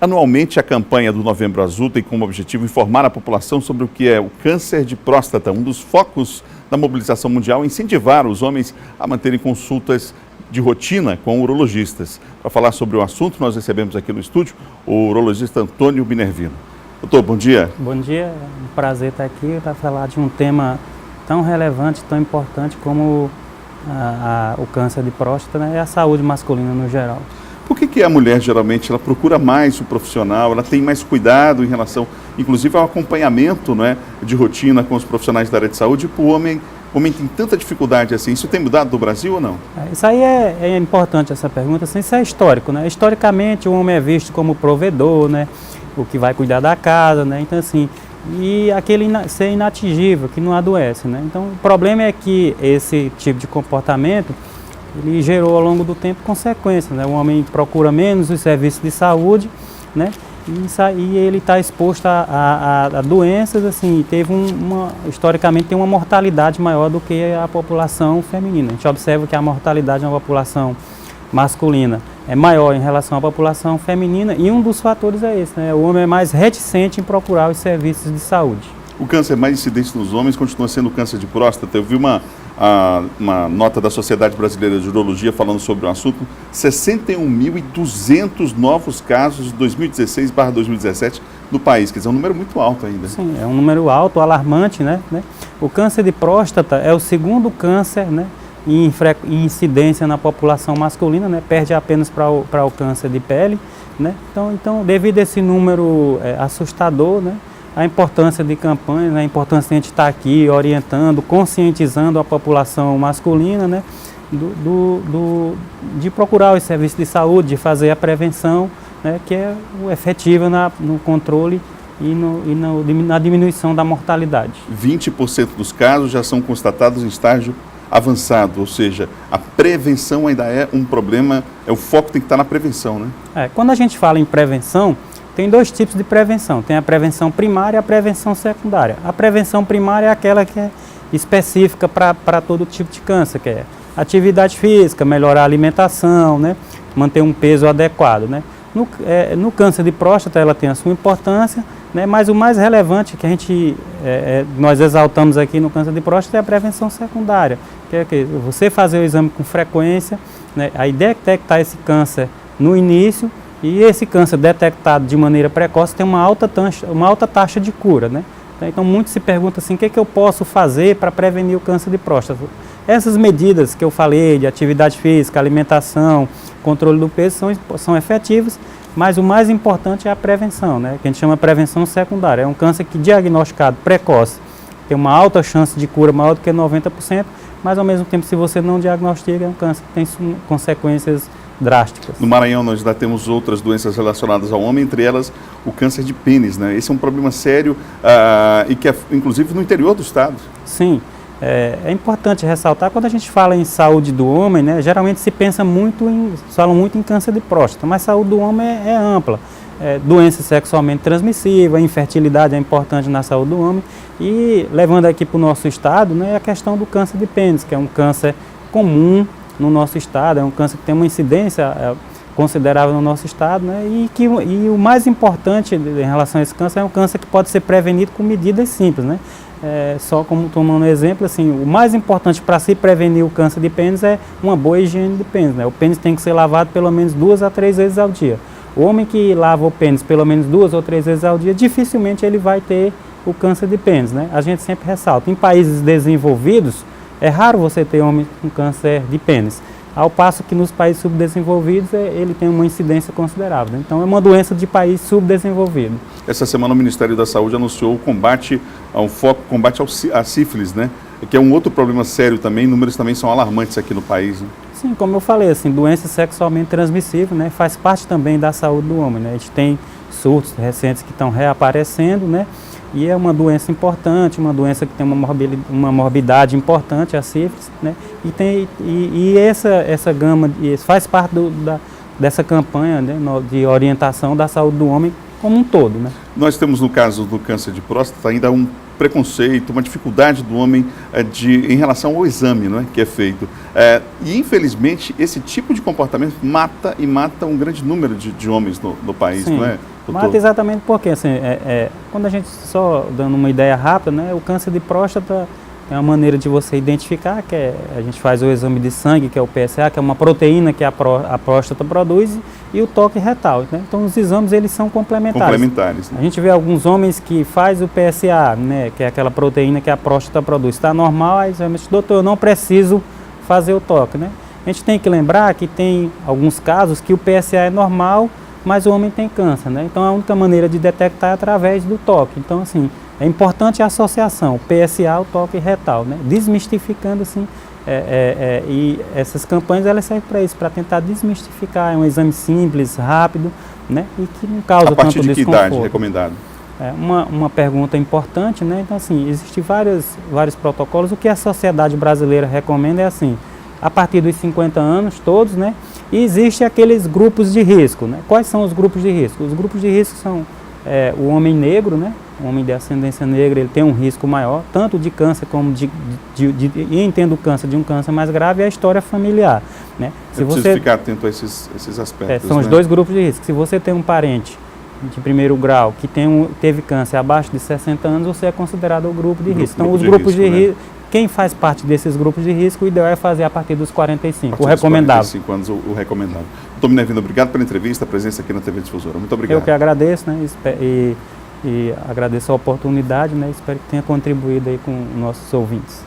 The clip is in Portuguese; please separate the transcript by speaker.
Speaker 1: Anualmente, a campanha do Novembro Azul tem como objetivo informar a população sobre o que é o câncer de próstata. Um dos focos da mobilização mundial é incentivar os homens a manterem consultas de rotina com urologistas. Para falar sobre o assunto, nós recebemos aqui no estúdio o urologista Antônio Minervino. Doutor, bom dia.
Speaker 2: Bom dia, é um prazer estar aqui para falar de um tema tão relevante, tão importante como o câncer de próstata, né, e a saúde masculina no geral.
Speaker 1: Por que a mulher, geralmente, ela procura mais o profissional, ela tem mais cuidado em relação, inclusive, ao acompanhamento, né, de rotina com os profissionais da área de saúde, e o homem tem tanta dificuldade assim? Isso tem mudado no Brasil ou não?
Speaker 2: Isso aí é importante, essa pergunta, assim, isso é histórico, né? Historicamente, o homem é visto como provedor, né, o que vai cuidar da casa, né, então assim, e aquele ser inatingível, que não adoece, né? Então, o problema é que esse tipo de comportamento ele gerou ao longo do tempo consequências, né? O homem procura menos os serviços de saúde, né? E ele está exposto a doenças, assim, historicamente tem uma mortalidade maior do que a população feminina. A gente observa que a mortalidade na população masculina é maior em relação à população feminina, e um dos fatores é esse, né? O homem é mais reticente em procurar os serviços de saúde. O
Speaker 1: câncer mais incidente nos homens continua sendo o câncer de próstata. Eu vi uma nota da Sociedade Brasileira de Urologia falando sobre o assunto. 61.200 novos casos de 2016/2017 no país, quer dizer, é um número muito alto ainda.
Speaker 2: Sim, é um número alto, alarmante, né? O câncer de próstata é o segundo câncer, né, em incidência na população masculina, né? Perde apenas para o câncer de pele, né? Então, devido a esse número assustador, né, a importância de campanhas, né, a importância de a gente estar aqui orientando, conscientizando a população masculina, né, de procurar os serviços de saúde, de fazer a prevenção, né, que é efetiva no controle e na diminuição da mortalidade.
Speaker 1: 20% dos casos já são constatados em estágio avançado, ou seja, a prevenção ainda é um problema, o foco tem que estar na prevenção, né?
Speaker 2: Quando a gente fala em prevenção, tem dois tipos de prevenção, tem a prevenção primária e a prevenção secundária. A prevenção primária é aquela que é específica para todo tipo de câncer, que é atividade física, melhorar a alimentação, né, manter um peso adequado, né. No câncer de próstata ela tem a sua importância, né, mas o mais relevante que nós exaltamos aqui no câncer de próstata é a prevenção secundária, que é você fazer o exame com frequência, né, a ideia é detectar esse câncer no início. E esse câncer detectado de maneira precoce tem uma alta taxa de cura, né? Então, muitos se perguntam assim, o que eu posso fazer para prevenir o câncer de próstata? Essas medidas que eu falei, de atividade física, alimentação, controle do peso, são efetivas, mas o mais importante é a prevenção, né? Que a gente chama de prevenção secundária. É um câncer que, diagnosticado precoce, tem uma alta chance de cura, maior do que 90%, mas ao mesmo tempo, se você não diagnostica, é um câncer que tem consequências drásticas.
Speaker 1: No Maranhão nós já temos outras doenças relacionadas ao homem, entre elas o câncer de pênis, né? Esse é um problema sério e que é inclusive no interior do estado.
Speaker 2: Sim, é importante ressaltar, quando a gente fala em saúde do homem, né, geralmente se falam muito em câncer de próstata, mas saúde do homem é ampla. Doença sexualmente transmissível, a infertilidade é importante na saúde do homem, e levando aqui para o nosso estado, né, a questão do câncer de pênis, que é um câncer comum no nosso estado, é um câncer que tem uma incidência considerável no nosso estado, né? E o mais importante em relação a esse câncer é um câncer que pode ser prevenido com medidas simples, né? Só como tomando exemplo, assim, o mais importante para se prevenir o câncer de pênis é uma boa higiene de pênis, né? O pênis tem que ser lavado pelo menos 2 a 3 vezes ao dia. O homem que lava o pênis pelo menos 2 ou 3 vezes ao dia, dificilmente ele vai ter o câncer de pênis, né? A gente sempre ressalta, em países desenvolvidos, é raro você ter homem com câncer de pênis, ao passo que nos países subdesenvolvidos ele tem uma incidência considerável. Então é uma doença de país subdesenvolvido.
Speaker 1: Essa semana o Ministério da Saúde anunciou o combate à sífilis, né? Que é um outro problema sério também, números também são alarmantes aqui no país, né?
Speaker 2: Sim, como eu falei, assim, doença sexualmente transmissível, né, faz parte também da saúde do homem, né? A gente tem surtos recentes que estão reaparecendo, né? E é uma doença importante, uma doença que tem uma morbidade importante, a sífilis, né? E essa gama, faz parte dessa campanha, né, de orientação da saúde do homem como um todo, né?
Speaker 1: Nós temos, no caso do câncer de próstata, ainda um preconceito, uma dificuldade do homem em relação ao exame, não é, que é feito. E, infelizmente, esse tipo de comportamento mata um grande número de homens no país,
Speaker 2: Sim,
Speaker 1: não é, doutor?
Speaker 2: mata exatamente porque, assim, quando a gente, só dando uma ideia rápida, né, o câncer de próstata é uma maneira de você identificar, a gente faz o exame de sangue, que é o PSA, que é uma proteína que a próstata produz, e o toque retal, né? Então, os exames, eles são complementares.
Speaker 1: Complementares, né?
Speaker 2: A gente vê alguns homens que faz o PSA, né, que é aquela proteína que a próstata produz. Está normal, aí você diz, doutor, eu não preciso fazer o toque, né? A gente tem que lembrar que tem alguns casos que o PSA é normal, mas o homem tem câncer, né? Então, a única maneira de detectar é através do toque. Então, assim, é importante a associação, PSA, o toque retal, né? Desmistificando, assim, e essas campanhas, elas servem para isso, para tentar desmistificar. É um exame simples, rápido, né? E que não causa tanto desconforto. A partir de que idade
Speaker 1: recomendado?
Speaker 2: Uma pergunta importante, né? Então, assim, existem vários protocolos. O que a sociedade brasileira recomenda é assim, a partir dos 50 anos, todos, né? E existem aqueles grupos de risco, né? Quais são os grupos de risco? Os grupos de risco são o homem negro, né? O homem de ascendência negra, ele tem um risco maior, tanto de câncer como e entendo o câncer de um câncer mais grave, é a história familiar, né?
Speaker 1: Se você ficar atento a esses aspectos.
Speaker 2: São os dois grupos de risco. Se você tem um parente de primeiro grau que teve câncer abaixo de 60 anos, você é considerado o grupo de risco. Então, os grupos de risco, quem faz parte desses grupos de risco, o ideal é fazer a partir dos 45, o recomendável.
Speaker 1: 45 anos, o recomendável. Doutor Minervino, obrigado pela entrevista, a presença aqui na TV Difusora. Muito obrigado.
Speaker 2: Eu que agradeço, né? E agradeço a oportunidade, né? Espero que tenha contribuído aí com nossos ouvintes.